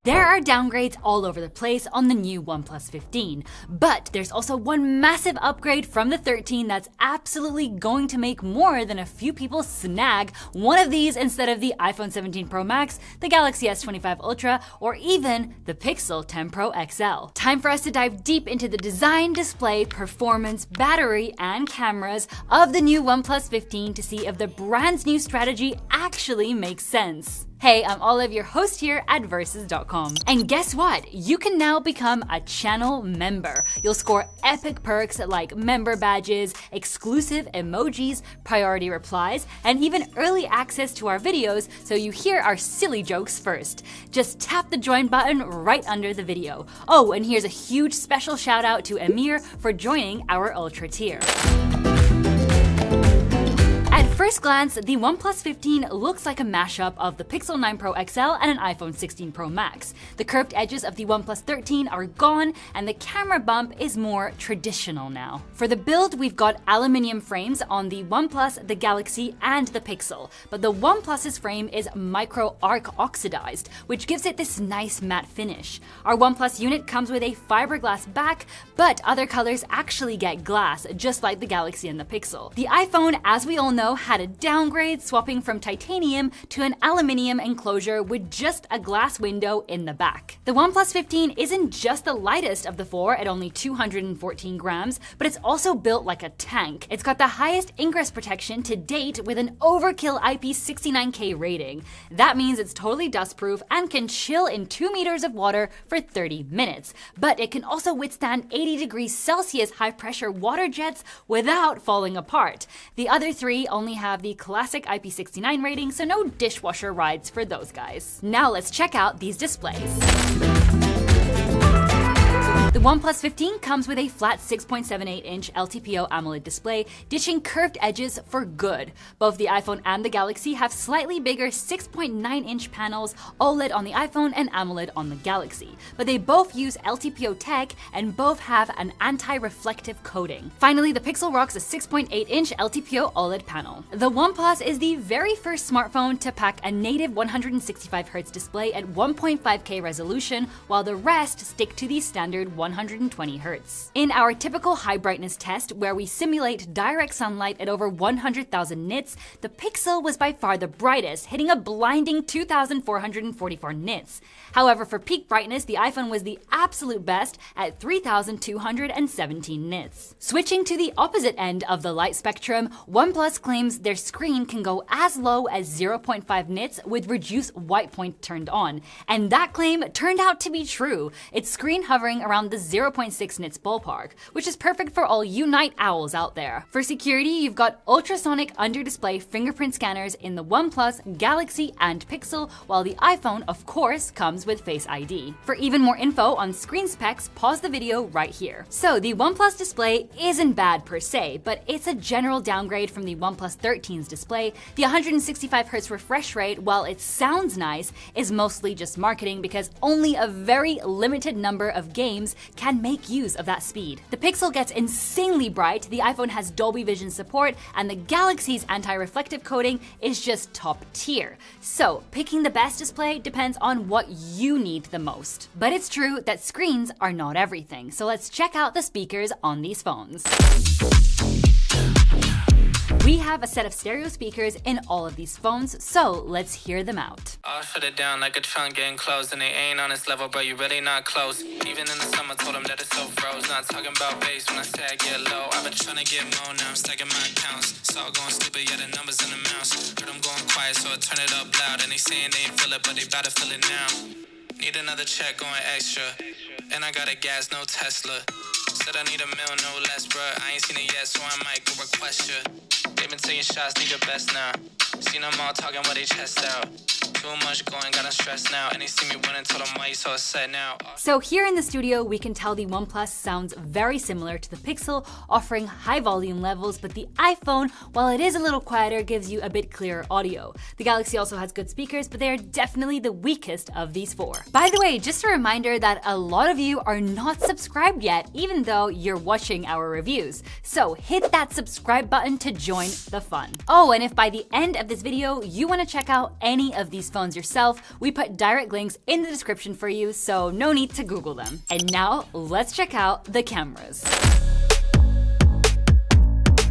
There are downgrades all over the place on the new OnePlus 15, but there's also one massive upgrade from the 13 that's absolutely going to make more than a few people snag one of these instead of the iPhone 17 Pro Max, the Galaxy S25 Ultra, or even the Pixel 10 Pro XL. Time for us to dive deep into the design, display, performance, battery, and cameras of the new OnePlus 15 to see if the brand's new strategy actually makes sense. Hey, I'm Olive, your host here at Versus.com. And guess what? You can now become a channel member. You'll score epic perks like member badges, exclusive emojis, priority replies, and even early access to our videos so you hear our silly jokes first. Just tap the join button right under the video. Oh, and here's a huge special shout out to Amir for joining our Ultra tier. At first glance, the OnePlus 15 looks like a mashup of the Pixel 9 Pro XL and an iPhone 16 Pro Max. The curved edges of the OnePlus 13 are gone, and the camera bump is more traditional now. For the build, we've got aluminium frames on the OnePlus, the Galaxy, and the Pixel, but the OnePlus's frame is micro arc oxidized, which gives it this nice matte finish. Our OnePlus unit comes with a fiberglass back, but other colors actually get glass, just like the Galaxy and the Pixel. The iPhone, as we all know, had a downgrade, swapping from titanium to an aluminium enclosure with just a glass window in the back. The OnePlus 15 isn't just the lightest of the four at only 214 grams, but it's also built like a tank. It's got the highest ingress protection to date with an overkill IP69K rating. That means it's totally dustproof and can chill in 2 meters of water for 30 minutes. But it can also withstand 80 degrees Celsius high pressure water jets without falling apart. The other three only have the classic IP69 rating, so no dishwasher rides for those guys. Now let's check out these displays. The OnePlus 15 comes with a flat 6.78-inch LTPO AMOLED display, ditching curved edges for good. Both the iPhone and the Galaxy have slightly bigger 6.9-inch panels, OLED on the iPhone and AMOLED on the Galaxy. But they both use LTPO tech and both have an anti-reflective coating. Finally, the Pixel rocks a 6.8-inch LTPO OLED panel. The OnePlus is the very first smartphone to pack a native 165Hz display at 1.5K resolution, while the rest stick to the standard 120 Hz. In our typical high brightness test, where we simulate direct sunlight at over 100,000 nits, the Pixel was by far the brightest, hitting a blinding 2,444 nits. However, for peak brightness, the iPhone was the absolute best at 3,217 nits. Switching to the opposite end of the light spectrum, OnePlus claims their screen can go as low as 0.5 nits with reduced white point turned on. And that claim turned out to be true. Its screen hovering around the 0.6 nits ballpark, which is perfect for all you night owls out there. For security, you've got ultrasonic under-display fingerprint scanners in the OnePlus, Galaxy, and Pixel, while the iPhone, of course, comes with Face ID. For even more info on screen specs, pause the video right here. So the OnePlus display isn't bad per se, but it's a general downgrade from the OnePlus 13's display. The 165Hz refresh rate, while it sounds nice, is mostly just marketing because only a very limited number of games can make use of that speed. The Pixel gets insanely bright, the iPhone has Dolby Vision support, and the Galaxy's anti-reflective coating is just top tier. So picking the best display depends on what you need the most. But it's true that screens are not everything, so let's check out the speakers on these phones. We have a set of stereo speakers in all of these phones, so let's hear them out. I'll shut it down like a trunk getting closed, and they ain't on this level, bro, you really not close. Even in the summer, told them that it's so froze. Not talking about bass when I say I get low. I've been trying to get more now, I'm stacking my accounts. It's all going stupid, yeah, the numbers in the mouse. Heard them going quiet, so I turn it up loud. And they saying they ain't feel it, but they bout to feel it now. Need another check going extra, and I got a gas, no Tesla. Said I need a mil, no less, bruh. I ain't seen it yet, so I might go request ya. They been taking shots, need your best now. Seen them all talking with their chest out. Too much going, got them stressed now. And they see me winning, told them why you so upset now. So here in the studio, we can tell the OnePlus sounds very similar to the Pixel, offering high volume levels, but the iPhone, while it is a little quieter, gives you a bit clearer audio. The Galaxy also has good speakers, but they are definitely the weakest of these four. By the way, just a reminder that a lot of you are not subscribed yet, even though you're watching our reviews. So hit that subscribe button to join the fun. Oh, and if by the end of this video you want to check out any of these these phones yourself, we put direct links in the description for you, so no need to Google them. And now, let's check out the cameras.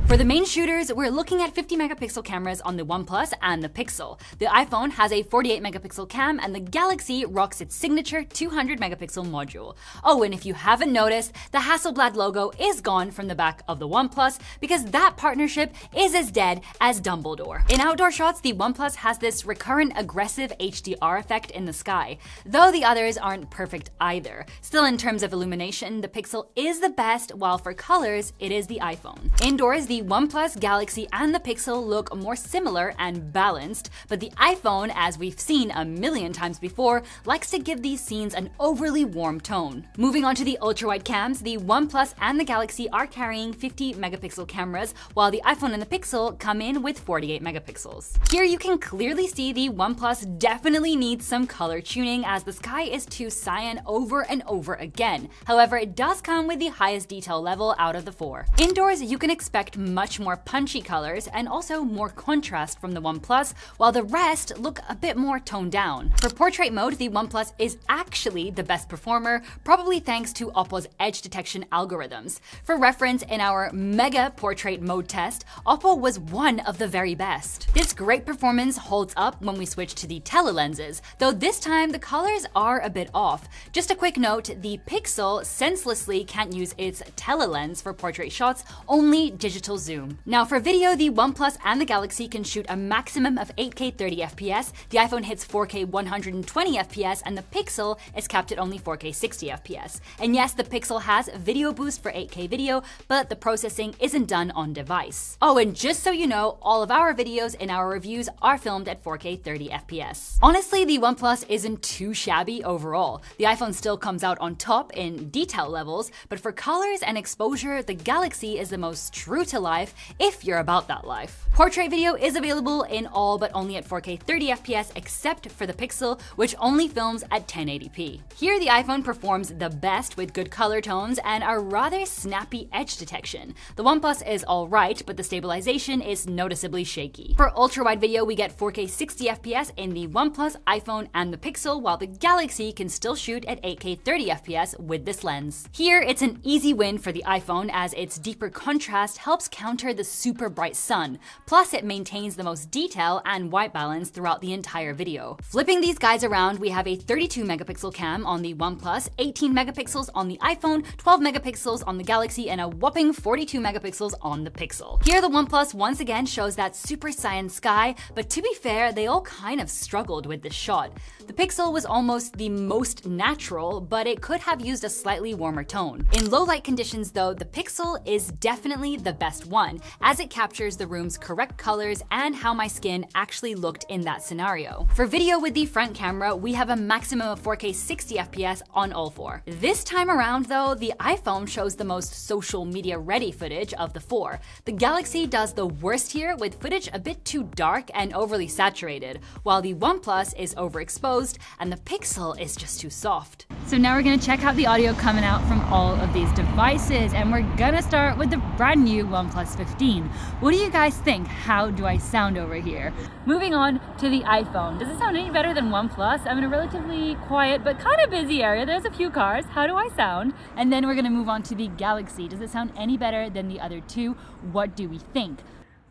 For the main shooters, we're looking at 50 megapixel cameras on the OnePlus and the Pixel. The iPhone has a 48 megapixel cam and the Galaxy rocks its signature 200 megapixel module. Oh, and if you haven't noticed, the Hasselblad logo is gone from the back of the OnePlus because that partnership is as dead as Dumbledore. In outdoor shots, the OnePlus has this recurrent aggressive HDR effect in the sky, though the others aren't perfect either. Still, in terms of illumination, the Pixel is the best, while for colors, it is the iPhone. Indoors, the OnePlus, Galaxy, and the Pixel look more similar and balanced, but the iPhone, as we've seen a million times before, likes to give these scenes an overly warm tone. Moving on to the ultra-wide cams, the OnePlus and the Galaxy are carrying 50 megapixel cameras, while the iPhone and the Pixel come in with 48 megapixels. Here you can clearly see the OnePlus definitely needs some color tuning, as the sky is too cyan over and over again. However, it does come with the highest detail level out of the four. Indoors, you can expect much more punchy colors and also more contrast from the OnePlus, while the rest look a bit more toned down. For portrait mode, the OnePlus is actually the best performer, probably thanks to Oppo's edge detection algorithms. For reference, in our mega portrait mode test, Oppo was one of the very best. This great performance holds up when we switch to the telelenses, though this time the colors are a bit off. Just a quick note, the Pixel senselessly can't use its telelens for portrait shots, only digital zoom. Now for video, the OnePlus and the Galaxy can shoot a maximum of 8K 30 FPS, the iPhone hits 4K 120 FPS, and the Pixel is capped at only 4K 60 FPS. And yes, the Pixel has video boost for 8K video, but the processing isn't done on device. Oh, and just so you know, all of our videos in our reviews are filmed at 4K 30 FPS. Honestly, the OnePlus isn't too shabby overall. The iPhone still comes out on top in detail levels, but for colors and exposure, the Galaxy is the most true to life if you're about that life. Portrait video is available in all but only at 4K 30 FPS except for the Pixel, which only films at 1080p. Here the iPhone performs the best with good color tones and a rather snappy edge detection. The OnePlus is alright, but the stabilization is noticeably shaky. For ultra-wide video, we get 4K 60 FPS in the OnePlus, iPhone, and the Pixel, while the Galaxy can still shoot at 8K 30 FPS with this lens. Here, it's an easy win for the iPhone, as its deeper contrast helps counter the super bright sun. Plus, it maintains the most detail and white balance throughout the entire video. Flipping these guys around, we have a 32 megapixel cam on the OnePlus, 18 megapixels on the iPhone, 12 megapixels on the Galaxy, and a whopping 42 megapixels on the Pixel. Here, the OnePlus once again shows that super cyan sky, but to be fair, they all kind of struggled with this shot. The Pixel was almost the most natural, but it could have used a slightly warmer tone. In low light conditions though, the Pixel is definitely the best one, as it captures the room's correct colors and how my skin actually looked in that scenario. For video with the front camera, we have a maximum of 4K 60 FPS on all four. This time around though, the iPhone shows the most social media ready footage of the four. The Galaxy does the worst here, with footage a bit too dark and overly saturated, while the OnePlus is overexposed and the Pixel is just too soft. So now we're gonna check out the audio coming out from all of these devices, and we're gonna start with the brand new OnePlus 15. What do you guys think? How do I sound over here? Moving on to the iPhone. Does it sound any better than OnePlus? I'm in a relatively quiet but kind of busy area. There's a few cars. How do I sound? And then we're gonna move on to the Galaxy. Does it sound any better than the other two? What do we think?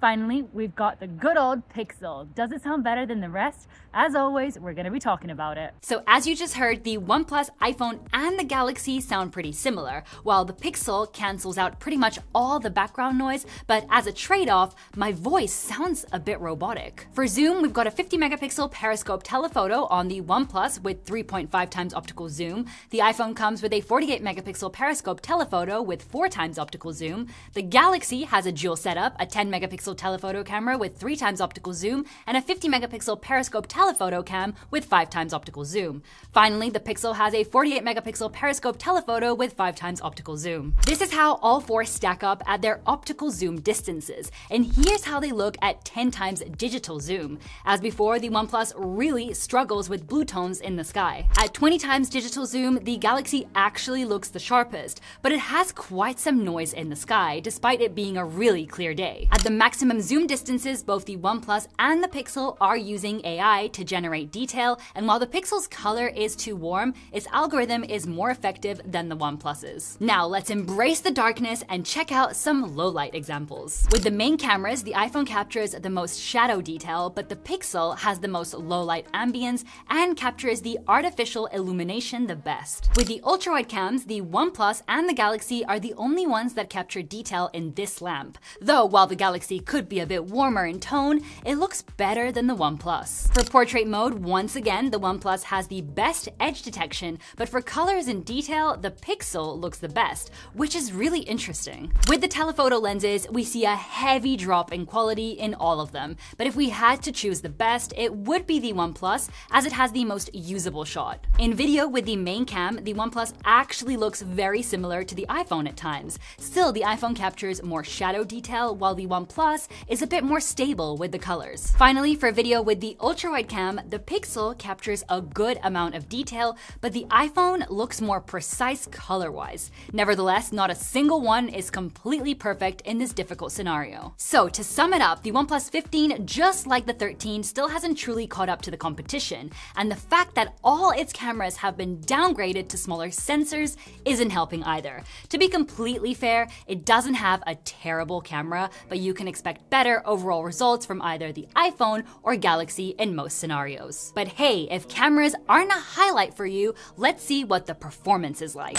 Finally, we've got the good old Pixel. Does it sound better than the rest? As always, we're gonna be talking about it. So as you just heard, the OnePlus, iPhone, and the Galaxy sound pretty similar, while the Pixel cancels out pretty much all the background noise, but as a trade-off, my voice sounds a bit robotic. For zoom, we've got a 50 megapixel periscope telephoto on the OnePlus with 3.5 times optical zoom. The iPhone comes with a 48 megapixel periscope telephoto with 4 times optical zoom. The Galaxy has a dual setup, a 10 megapixel telephoto camera with 3 times optical zoom, and a 50 megapixel periscope telephoto cam with 5 times optical zoom. Finally, the Pixel has a 48 megapixel periscope telephoto with 5 times optical zoom. This is how all four stack up at their optical zoom distances, and here's how they look at 10 times digital zoom. As before, the OnePlus really struggles with blue tones in the sky. At 20 times digital zoom, the Galaxy actually looks the sharpest, but it has quite some noise in the sky, despite it being a really clear day. At the maximum maximum zoom distances, both the OnePlus and the Pixel are using AI to generate detail, and while the Pixel's color is too warm, its algorithm is more effective than the OnePlus's. Now let's embrace the darkness and check out some low-light examples. With the main cameras, the iPhone captures the most shadow detail, but the Pixel has the most low-light ambience and captures the artificial illumination the best. With the ultra-wide cams, the OnePlus and the Galaxy are the only ones that capture detail in this lamp. Though while the Galaxy could be a bit warmer in tone, it looks better than the OnePlus. For portrait mode, once again, the OnePlus has the best edge detection, but for colors and detail, the Pixel looks the best, which is really interesting. With the telephoto lenses, we see a heavy drop in quality in all of them, but if we had to choose the best, it would be the OnePlus, as it has the most usable shot. In video with the main cam, the OnePlus actually looks very similar to the iPhone at times. Still, the iPhone captures more shadow detail, while the OnePlus is a bit more stable with the colors. Finally, for video with the ultra-wide cam, the Pixel captures a good amount of detail, but the iPhone looks more precise color-wise. Nevertheless, not a single one is completely perfect in this difficult scenario. So to sum it up, the OnePlus 15, just like the 13, still hasn't truly caught up to the competition, and the fact that all its cameras have been downgraded to smaller sensors isn't helping either. To be completely fair, it doesn't have a terrible camera, but you can expect better overall results from either the iPhone or Galaxy in most scenarios. But hey, if cameras aren't a highlight for you, let's see what the performance is like.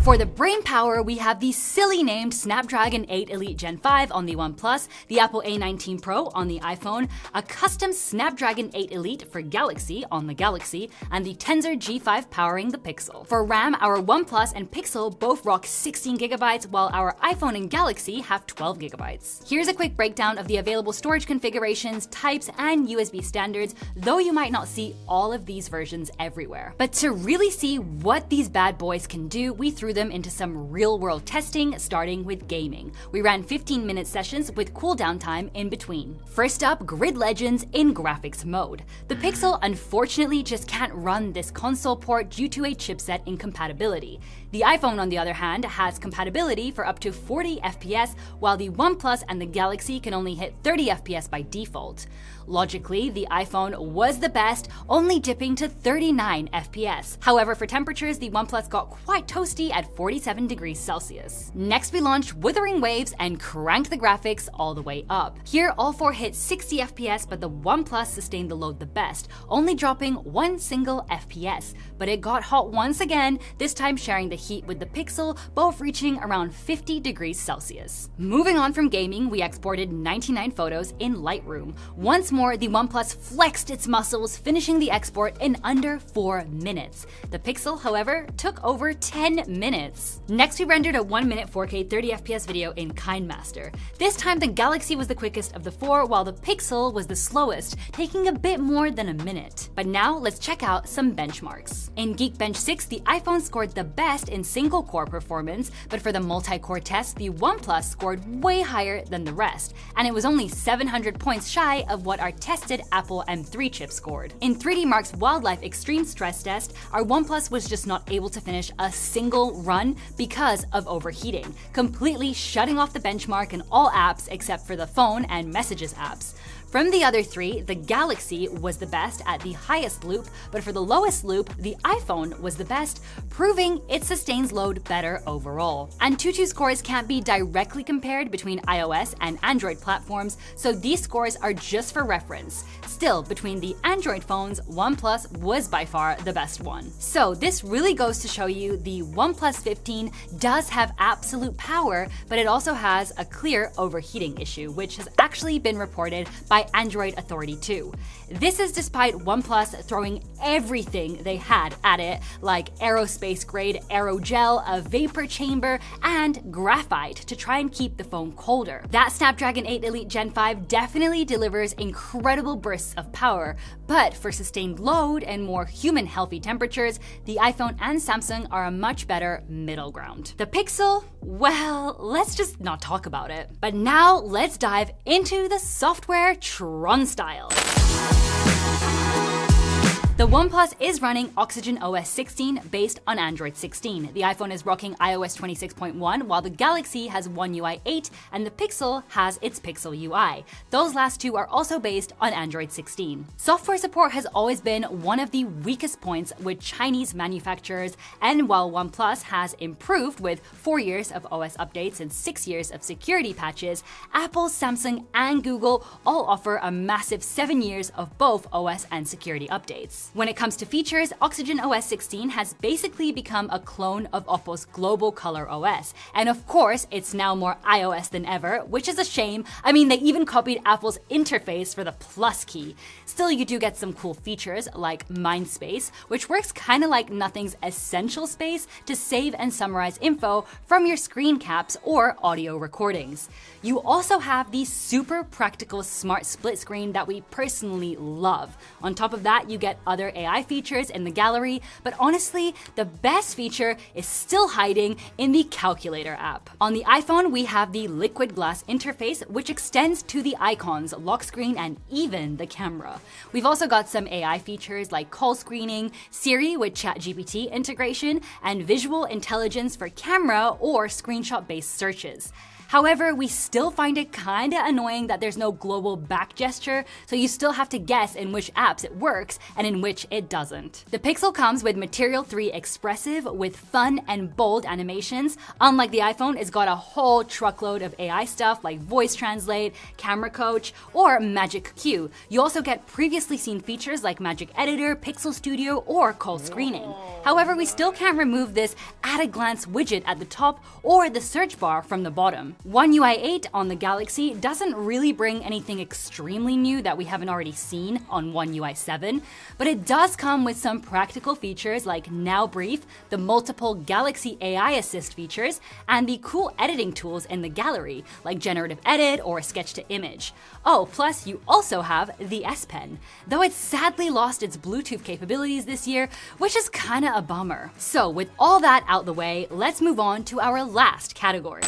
For the brain power, we have the silly named Snapdragon 8 Elite Gen 5 on the OnePlus, the Apple A19 Pro on the iPhone, a custom Snapdragon 8 Elite for Galaxy on the Galaxy, and the Tensor G5 powering the Pixel. For RAM, our OnePlus and Pixel both rock 16GB, while our iPhone and Galaxy have 12GB. Here's a quick breakdown of the available storage configurations, types, and USB standards, though you might not see all of these versions everywhere. But to really see what these bad boys can do, we threw them into some real-world testing, starting with gaming. We ran 15-minute sessions with cooldown time in between. First up, Grid Legends in graphics mode. The Pixel unfortunately just can't run this console port due to a chipset incompatibility. The iPhone, on the other hand, has compatibility for up to 40 FPS, while the OnePlus and the Galaxy can only hit 30 FPS by default. Logically, the iPhone was the best, only dipping to 39 FPS. However, for temperatures, the OnePlus got quite toasty at 47 degrees Celsius. Next, we launched Wuthering Waves and cranked the graphics all the way up. Here, all four hit 60 FPS, but the OnePlus sustained the load the best, only dropping one single FPS. But it got hot once again, this time sharing the heat with the Pixel, both reaching around 50 degrees Celsius. Moving on from gaming, we exported 99 photos in Lightroom. Once more, the OnePlus flexed its muscles, finishing the export in under 4 minutes. The Pixel, however, took over 10 minutes. Next, we rendered a 1-minute 4K 30 FPS video in KineMaster. This time, the Galaxy was the quickest of the four, while the Pixel was the slowest, taking a bit more than a minute. But now, let's check out some benchmarks. In Geekbench 6, the iPhone scored the best in single-core performance, but for the multi-core test, the OnePlus scored way higher than the rest, and it was only 700 points shy of what our tested Apple M3 chip scored. In 3D Mark's Wildlife Extreme Stress Test, our OnePlus was just not able to finish a single run because of overheating, completely shutting off the benchmark in all apps except for the phone and messages apps. From the other three, the Galaxy was the best at the highest loop, but for the lowest loop, the iPhone was the best, proving it sustains load better overall. AnTuTu scores can't be directly compared between iOS and Android platforms, so these scores are just for reference. Still, between the Android phones, OnePlus was by far the best one. So this really goes to show you the OnePlus 15 does have absolute power, but it also has a clear overheating issue, which has actually been reported by Android Authority too. This is despite OnePlus throwing everything they had at it, like aerospace-grade aerogel, a vapor chamber, and graphite to try and keep the phone colder. That Snapdragon 8 Elite Gen 5 definitely delivers incredible bursts of power, but for sustained load and more human-healthy temperatures, the iPhone and Samsung are a much better middle ground. The Pixel, well, let's just not talk about it. But now let's dive into the software Tron style. The OnePlus is running Oxygen OS 16 based on Android 16. The iPhone is rocking iOS 26.1, while the Galaxy has One UI 8 and the Pixel has its Pixel UI. Those last two are also based on Android 16. Software support has always been one of the weakest points with Chinese manufacturers, and while OnePlus has improved with 4 years of OS updates and 6 years of security patches, Apple, Samsung, and Google all offer a massive 7 years of both OS and security updates. When it comes to features, Oxygen OS 16 has basically become a clone of Oppo's Global Color OS. And of course, it's now more iOS than ever, which is a shame. I mean, they even copied Apple's interface for the plus key. Still, you do get some cool features like Mindspace, which works kind of like Nothing's essential space to save and summarize info from your screen caps or audio recordings. You also have the super practical smart split screen that we personally love. On top of that, you get other AI features in the gallery, but honestly, the best feature is still hiding in the Calculator app. On the iPhone, we have the liquid glass interface, which extends to the icons, lock screen, and even the camera. We've also got some AI features like call screening, Siri with ChatGPT integration, and visual intelligence for camera or screenshot-based searches. However, we still find it kinda annoying that there's no global back gesture, so you still have to guess in which apps it works and in which it doesn't. The Pixel comes with Material 3 Expressive with fun and bold animations. Unlike the iPhone, it's got a whole truckload of AI stuff like voice translate, camera coach, or Magic Q. You also get previously seen features like Magic Editor, Pixel Studio, or call screening. However, we still can't remove this at-a-glance widget at the top or the search bar from the bottom. One UI 8 on the Galaxy doesn't really bring anything extremely new that we haven't already seen on One UI 7, but it does come with some practical features like Now Brief, the multiple Galaxy AI Assist features, and the cool editing tools in the gallery, like Generative Edit or Sketch to Image. Oh, plus you also have the S Pen, though it's sadly lost its Bluetooth capabilities this year, which is kinda a bummer. So with all that out the way, let's move on to our last category.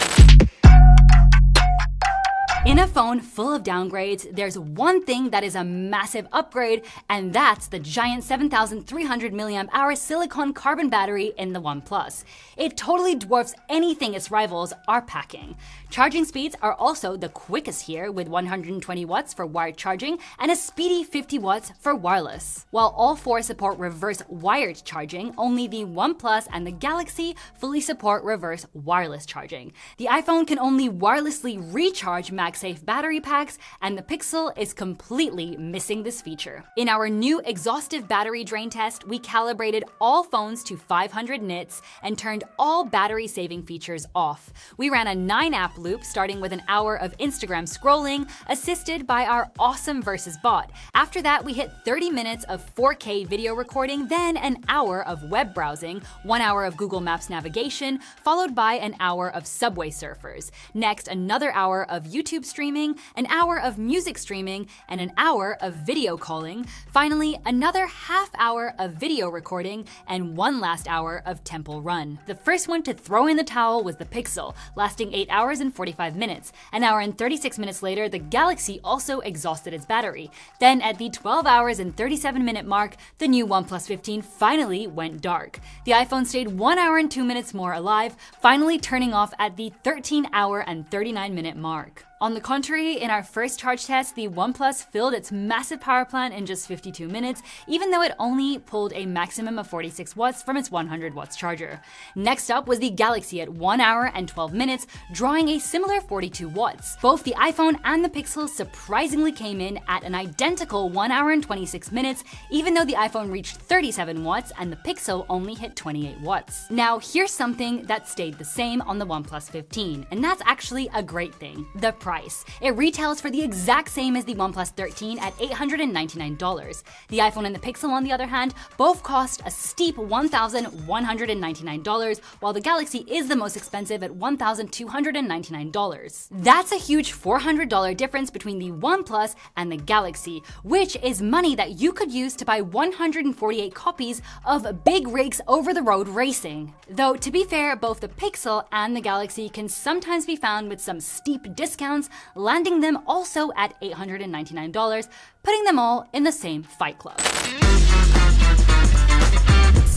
In a phone full of downgrades, there's one thing that is a massive upgrade, and that's the giant 7,300 mAh silicon carbon battery in the OnePlus. It totally dwarfs anything its rivals are packing. Charging speeds are also the quickest here, with 120 watts for wired charging and a speedy 50 watts for wireless. While all four support reverse wired charging, only the OnePlus and the Galaxy fully support reverse wireless charging. The iPhone can only wirelessly recharge MagSafe battery packs, and the Pixel is completely missing this feature. In our new exhaustive battery drain test, we calibrated all phones to 500 nits and turned all battery-saving features off. We ran a 9-app loop starting with an hour of Instagram scrolling, assisted by our awesome Versus bot. After that, we hit 30 minutes of 4K video recording, then an hour of web browsing, 1 hour of Google Maps navigation, followed by an hour of Subway Surfers. Next, another hour of YouTube streaming, an hour of music streaming, and an hour of video calling. Finally, another half hour of video recording, and one last hour of Temple Run. The first one to throw in the towel was the Pixel, lasting 8 hours and 45 minutes. An hour and 36 minutes later, the Galaxy also exhausted its battery. Then at the 12 hours and 37 minute mark, the new OnePlus 15 finally went dark. The iPhone stayed 1 hour and 2 minutes more alive, finally turning off at the 13 hour and 39 minute mark. On the contrary, in our first charge test, the OnePlus filled its massive power plant in just 52 minutes, even though it only pulled a maximum of 46 watts from its 100 watts charger. Next up was the Galaxy at 1 hour and 12 minutes, drawing a similar 42 watts. Both the iPhone and the Pixel surprisingly came in at an identical 1 hour and 26 minutes, even though the iPhone reached 37 watts and the Pixel only hit 28 watts. Now, here's something that stayed the same on the OnePlus 15, and that's actually a great thing: the price. It retails for the exact same as the OnePlus 13 at $899. The iPhone and the Pixel, on the other hand, both cost a steep $1,199, while the Galaxy is the most expensive at $1,299. That's a huge $400 difference between the OnePlus and the Galaxy, which is money that you could use to buy 148 copies of Big Rigs Over the Road Racing. Though, to be fair, both the Pixel and the Galaxy can sometimes be found with some steep discounts, landing them also at $899, putting them all in the same fight club.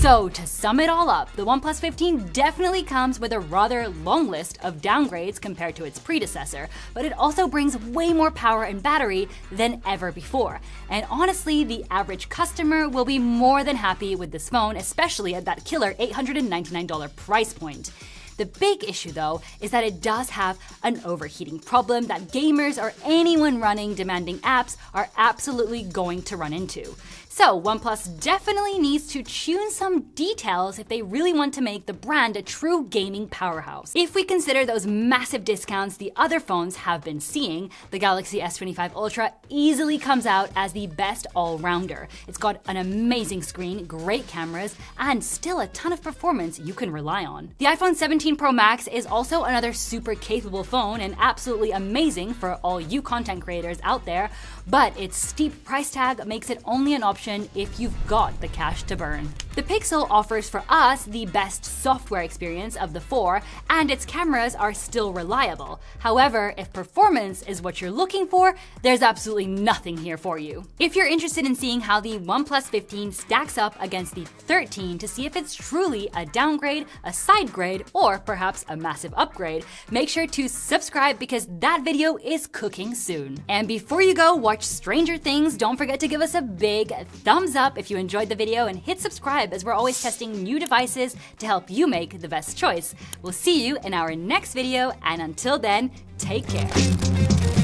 So to sum it all up, the OnePlus 15 definitely comes with a rather long list of downgrades compared to its predecessor, but it also brings way more power and battery than ever before. And honestly, the average customer will be more than happy with this phone, especially at that killer $899 price point. The big issue though is that it does have an overheating problem that gamers or anyone running demanding apps are absolutely going to run into. So OnePlus definitely needs to tune some details if they really want to make the brand a true gaming powerhouse. If we consider those massive discounts the other phones have been seeing, the Galaxy S25 Ultra easily comes out as the best all-rounder. It's got an amazing screen, great cameras, and still a ton of performance you can rely on. The iPhone 17 Pro Max is also another super capable phone and absolutely amazing for all you content creators out there, but its steep price tag makes it only an option if you've got the cash to burn. The Pixel offers for us the best software experience of the four, and its cameras are still reliable. However, if performance is what you're looking for, there's absolutely nothing here for you. If you're interested in seeing how the OnePlus 15 stacks up against the 13 to see if it's truly a downgrade, a side grade, or perhaps a massive upgrade, make sure to subscribe because that video is cooking soon. And before you go watch Stranger Things, don't forget to give us a big thumbs up if you enjoyed the video and hit subscribe as we're always testing new devices to help you make the best choice. We'll see you in our next video, and until then, take care.